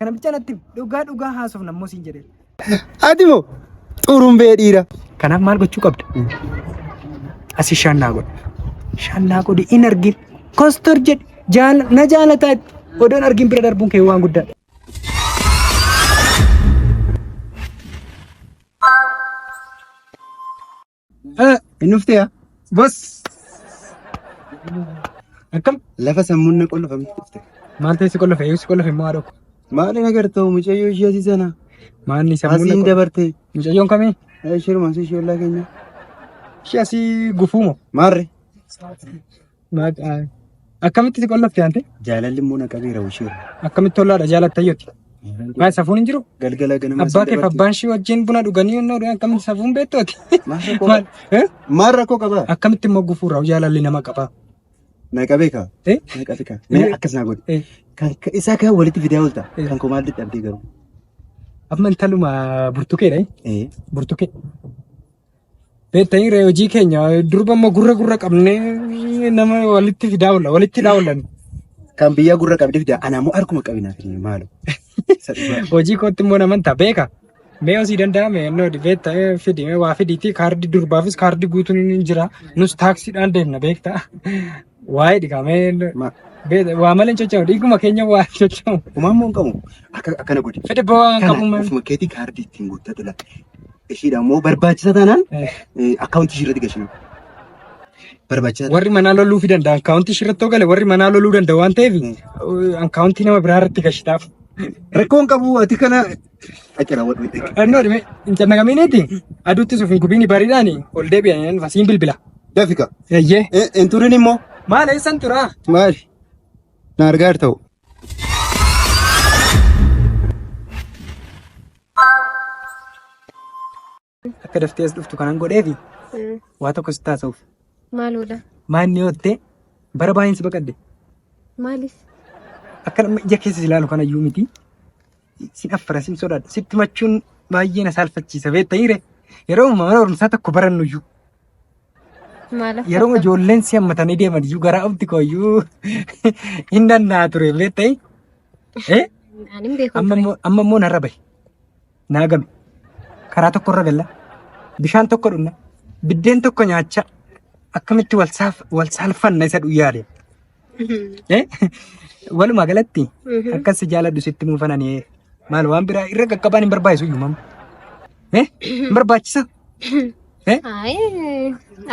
Kana bichaanatti dhugaa haasofna ammoo siin jedhe. Ati moo xurumbee dhiira. Kanaaf maal gochuu qabda? Asi shaannaa godhi. Shaannaa godhi in argin. Kostor jedhi na jaalataa odoon argin bira darbuun kee waan guddaadha. Inni uftee yaa? Bos. Akkam? Lafa sammuun na qollofamti ufte. Maal ta'e si qollofe? Eeyyuu si qollofe maa dhokku? Maali nagartoo mucayyoo ishee asii sana? Maanni sammuun na asiin dabarte. Mucayyoon kamii? Shirumaan si ishee ollaa keenya. Ishee asii gufuumo? Maarre? Akkamitti si qollofte ante? Jaalalli immoo na qabeera usheera. Akkamitti tollaadha jaalattayyooti? Maal safuun hin jiru? Galgala ganama abbaa kee abbaan shii wajjin buna dhuganii yennoo akkamitti safuun beektooti? Maal rakkoo qabaa? Akkamitti immoo gufuurraa jaalalli nama qabaa? Na qabee kaa? Na qabee kaa? Mee akkas naa godhe. Kan isaa kaa walitti fidaa oolta. Kan koo maal dadhabdee garuu? Amma intaluma burtukeedha. Burtukee. Beektanii ree hojii keenya durba immoo gurra qabnee nama walitti fidaa oolla. Walitti hidhaa oollan. Kan biyya gurra qabdee fidaa anaa immoo harkuma qabinaa fi maalu. Hojii kootti immoo namantaa beeka. Mee osii danda'ame ennoo beektaa fidi waa fidiitii kaardii durbaafis kaardii guutuun ni jira. Nus taaksiidhaan deemna beektaa. Waa'ee dhiqamee waa malee socho'u dhiiguma keenya waa socho'u. Uumaan moo hin qabu? Akkana godhi. Fedhe bo'aa hin qabu malee. Ofuma keetii kaardii ittiin guuttatu laata. Ishiidha immoo barbaachisa taanaan akkaawuntii ishirratti gashiinu. Barbaachisa. Warri manaa loluu fi danda'a akkaawuntii ishirratti gale warri manaa loluu danda'a waan ta'eef akkaawuntii nama biraa irratti gashitaaf. Rakkoon qabu ati kana akira wadhu itti. Annoo dhime hin cannaqamineeti aduutti suuf hin gubiini bariidhaan ol deebi'an fasiin bilbila. Dafika. Eeyyee. Hin turin immoo. Maal eessan turaa? Maali? Na argaa ta'u. Akka daftee as dhuftu kanan godheefi waa tokko si taasisuuf. Maaludha? Maanni yoottee bara baay'een si baqadde. Maalis? Akka ija keessa si ilaalu kana iyyuu miti. Sin affara sin sodaadha. Sitti machuun baay'ee na saalfachiisa beektaniire yeroo mana barumsaa tokko barannu iyyuu. Yeroo ijoolleen si hammatanii deeman iyyuu garaa ofti kooyyuu hin danda'a ture beektanii. Amma immoo narra bahe. Naa game. Karaa tokko irra galla. Bishaan tokko dhunna. Biddeen tokko nyaachaa. Akkamitti wal saalfanna isa dhuyyaadhe. Walumaa galatti akkas si jaaladhu sitti muufananii maal waan biraa irra qaqqabaan hin barbaachisu iyyuu mamma. Hin barbaachisa.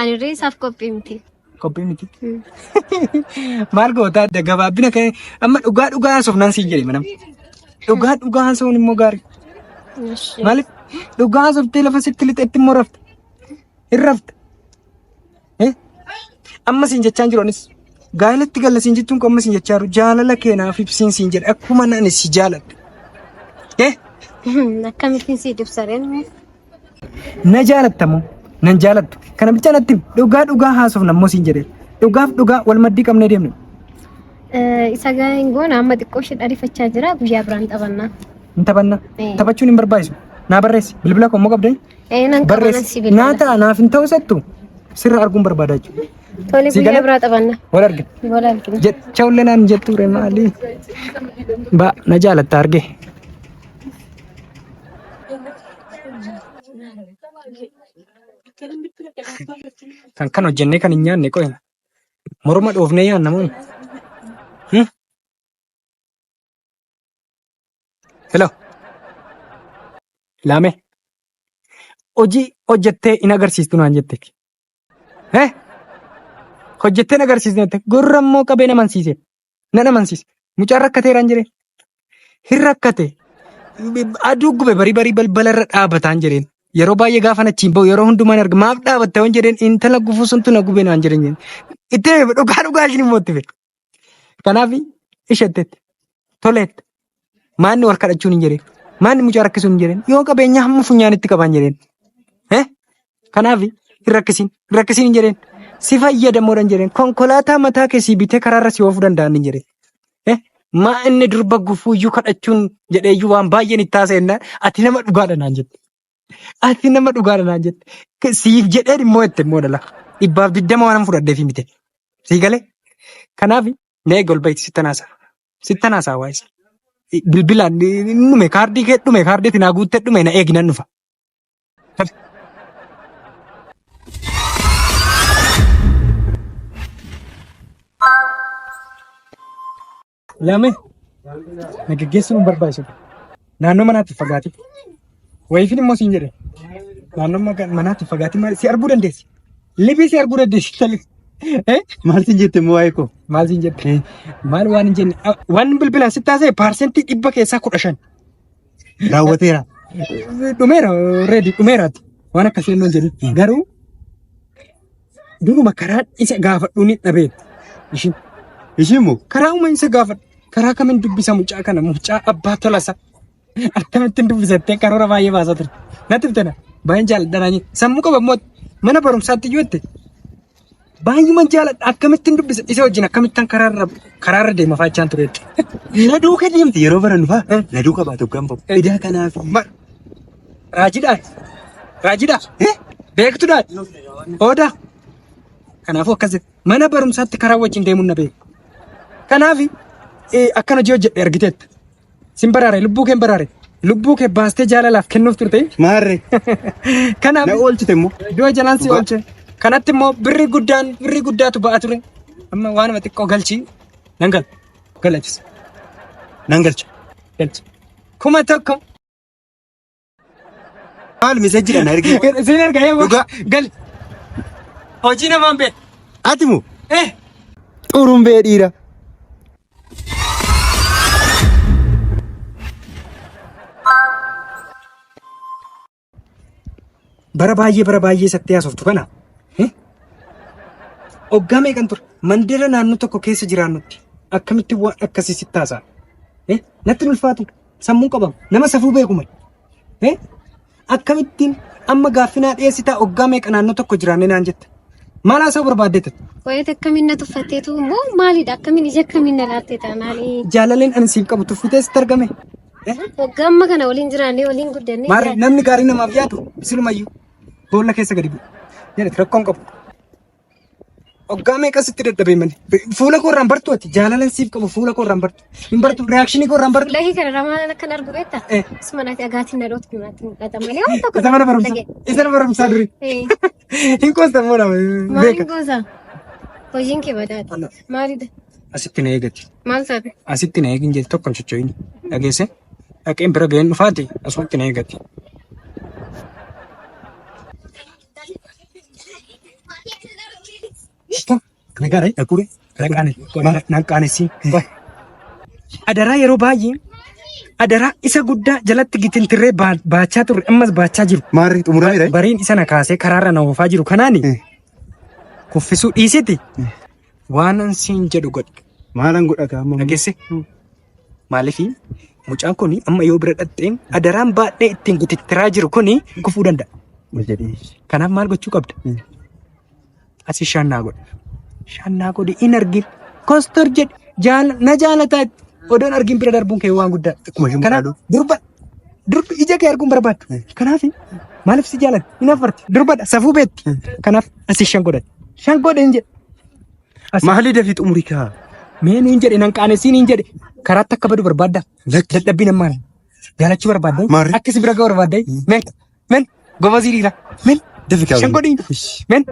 Ani irree isaaf qophii miti. Qophii miti. Maal gootaa adda gabaabbina ka'e amma dhugaa haasofnaan siin jedhe manam. Dhugaa haasofn immoo gaarii. Maaliif dhugaa haasoftee lafa sitti lixeetti immoo rafte. Hin rafte. Amma siin jechaan jiru anis gaa'elatti galla siin jettuun amma siin jechaa jiru jaalala keenaaf ibsiin siin jedhe akkuma nani si jaaladhu. Akkamittiin si dibsareen? Na jaalattamu nan jaalattu kana bicha natti dhugaa haasofna ammoo siin jedhe dhugaa wal maddii qabnee deemne. Isa gaa'in goona amma xiqqoo ishee dharifachaa jira guyyaa biraan taphannaa. Hin taphanna taphachuun hin barbaachisu naa barreessi bilbila koo immoo qabdee. Nan qabana si bilbila. Naa ta'a naaf hin ta'u sattu sirra arguun barbaada jechuudha. Tole guyyaa biraa taphanna. Wal argina. Wal argina. Jecha ullee naan jettu ture maali? Na jaalatta arge. Kan hojjennee kan hin nyaanne qo'e morma dhoofnee yaanna moo? Hello. Laame. Hojii hojjettee hin agarsiistu naan jette. Hojjettee agarsiisne jette gurra immoo qabee nama amansiise. Nan amansiise. Mucaan rakkateeraan jedheen. Hin rakkate. Aduu gube barii balbala irra dhaabataan jedheen. Yeroo baay'ee gaafa achiin bahu yeroo hundumaan arga maaf dhaabatta waan jedheen intala gufuu suntu na gubee naan jedheen. Itti dhugaa ishiin immoo itti fedhe. Kanaaf isheetteetti toleetti maanni wal kadhachuun hin jedheen maanni mucaa rakkisuun hin jedheen yoo qabeenya hamma funyaanitti qabaan jedheen. Kanaaf hin rakkisiin hin jedheen si fayyadamoodhaan jedheen konkolaataa mataa keessii bitee karaarra si oofuu danda'an hin jedheen. Maa inni durba gufuuyyuu kadhachuun jedheeyyuu waan baay'een itti haasa'ennaan ati nama dhugaadha naan jette. Ati nama dhugaadha naan jette. Siif jedheen immoo itti immoo dhala. 120 waan fudhadheef mite. Sii galee. Kanaaf mee golbayti sittan haasaa waayisa. bilbilaan dhume kaardii kee dhume kaardii naa guuttee dhume na eegi nan dhufa. Lame na geggeessuun barbaachisu. Naannoo manaatti fagaati. Wayiifin immoo siin jedhe. Naannoo manaatti fagaati maal si arguu dandeessi? Libii si arguu dandeessi. Maal siin jette moo waayee koo? Maal siin jette? Maal waan hin jenne waan bilbilaan si taasise paarsentii 100 keessaa 15. Raawwateera. Dhumeera reedi dhumeeraati. Waan akkasii hin jedhu. Garuu duruma karaan isa gaafadhuu ni dhabeet. Ishiin moo? Karaa uuma isa gaafadhu. Karaa kamiin dubbisa mucaa kana mucaa abbaa tolasa. Akkamittiin dubbisattee karoora baay'ee baasaa ture. Natti bitana baay'een jaalladha. Sammuu qaba immoo mana barumsaatti iyyuu jette. Baay'uma jaalladha akkamittiin dubbisa isa wajjin akkamittiin karaarra deema faachaan ture. Na duuka deemti yeroo barannu fa'a. Na duuka baatu gampa'u. Idaa kanaaf. Raajiidhaa. Raajiidhaa. Beektuudhaa. Oodaa. Kanaafuu akkasitti mana barumsaatti karaa wajjin deemuun na beeku. Kanaaf akkana hojjedhe argiteetta. Sin baraare lubbuu kee baraare. Lubbuu kee baastee jaalalaaf kennuuf turte. Maarree. Kanaaf na oolchite immoo. Du'a jalaan si oolche. Kanatti immoo birri guddaatu ba'a ture. Amma waanuma xiqqoo galchi. Nan gal. Galachis. Nan galcha. Galchi. 1,000. Maal misejjidha na ergi. Siin erga Dhugaa. gal. Hojii namaan beek. Ati moo? Xurumbee dhiira. Bara baay'ee sattee haasoftu kana. Hoggaa meeqan ture? Mandira naannoo tokko keessa jiraannutti akkamitti waan akkasii sitti haasa'a? Natti hin ulfaatu. Sammuu qabamu. Nama safuu beeku malee. Akkamittiin amma gaaffinaa dhiyeessitaa hoggaa meeqa naannoo tokko jiraanne naan jetta? Maal haasa'uu barbaaddeetta? Wayita akkamiin na tuffatteetu immoo maalidha? Akkamiin ija akkamiin na laattee taanaani? Jaalaleen ani siif qabu tuffitee sitti argame. Waggaa amma kana waliin jiraannee waliin guddannee. Maarree namni gaarii namaaf yaadu silumayyuu boolla keessa gadi bu'u. Jedhe rakkoon qabu. Hoggaa meeqa sitti dadhabee malee? Fuula koo irraan bartu ati jaalaleen siif qabu fuula koo irraan bartu. Hin bartu reaakshinii koo irraan bartu. Lahii kana ramaan akkan argu beektaa? Isuma naati agaatiin na dhootu naatti mul'ata malee waan tokko. Isa mana barumsaa. Isa mana barumsaa durii. Hin qoosta moo nama beeka. Maaliin goosa? Hojiin kee badaadha. Maalidha? Asitti na eegatti. Maal taate? Asitti na eegin jetti tokko hin socho'in. Dhageesse? Dhaqeen bira ga'een dhufaati asumatti na eegatti. Nagaadha dhaquure. Naqaanessi. Adaraa yeroo baay'ee adaraa isa guddaa jalatti gitintirree baachaa turre ammas baachaa jiru. Maarree xumurameera. Bariin isa na kaasee karaarra na oofaa jiru kanaani kuffisuu dhiisiti waan siin jedhu godhi. Maalan godha gaama? Dhageesse? Maaliif mucaan kun amma yoo bira dhaqxeen adaraan baadhee ittiin gitittiraa jiru kun kufuu danda'a. Kanaaf maal gochuu qabda? Asi shaannaa godha. Shaannaa godhi in argin. Kostor jedhi na jaalataa odoon argin bira darbuun kee waan guddaa. Kanaaf durba ija kee arguun barbaaddu. Kanaaf maaliif si jaalladha? Hin affarti. Durbadha safuu beetti. Kanaaf asi shan godhati. Shan godhe hin jedhe. Maalii dafii xumurii kaa? Meen hin jedhe nan qaanessiin hin jedhe. Karaatti akka badu barbaadda. Dadhabbii namaan. Jaalachuu barbaadda. Akkasi bira ga'u barbaadda. Men gobazii dhiira. Men shan godhi. Men.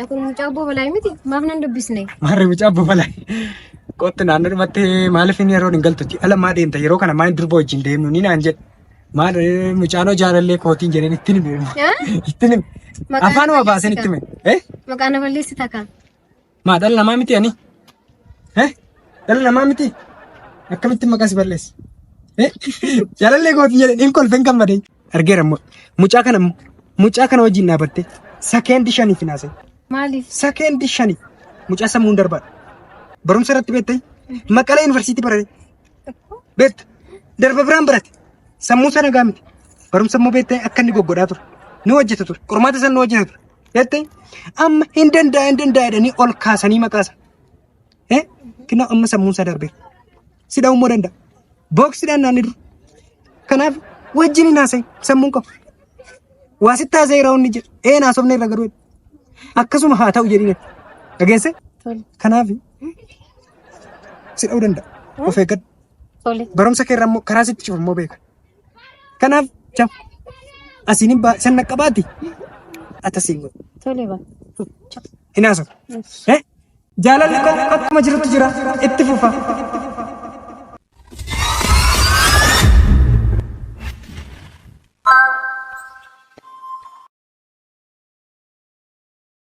Kun mucaa abboo balaa miti maaf nan dubbisne. Maarree mucaa abboo balaa. Qootti naannoo dhumatti maaliif inni yeroo hin galtutti ala maa deemta yeroo kana maa durba wajjin deemnu ni naan jedhe. Maal mucaanoo jaalallee kootiin jedheen ittiin hime. Ittiin hime. Afaanuma baasen itti hime. Maqaan balleessi takka. Maa dhala namaa miti ani? Dhala namaa miti? Akkamitti maqaa si balleessi? Jaalallee kootiin jedheen hin kolfeen gammadee. Argeera immoo mucaa kana wajjin dhaabattee sakeendi 5 finaasee. Maaliif? Sakeendi 5 mucaa sammuun darbaadha. Barumsa irratti beektee Maqalee yuunivarsiitii barate. Beekta darba biraan barate. Sammuu sana gaamiti. Barumsa immoo beektee akka inni goggodhaa ture. Ni hojjeta ture. Qormaata sana ni hojjeta ture. Beektee amma hin danda'a jedhanii ol kaasanii maqaasa. Kina amma sammuun isaa darbeera. Si dha'uu immoo danda'a. Boksiidhaan naanni dura. Kanaaf wajjin hin haasa'in sammuun qabu. Waa sitti haasa'eera inni jedha. Naasofne irra garuu akkasuma haa ta'u jedhine dhageesse Tole. kanaaf si dha'uu danda'a of eeggadhu Tole. barumsa kee irraa immoo karaa sitti cufu immoo beeka kanaaf jam asiin san naqqabaati ata siin godhu Tole ba. hin haasawu jaalalli akkuma jirutti jira itti fufa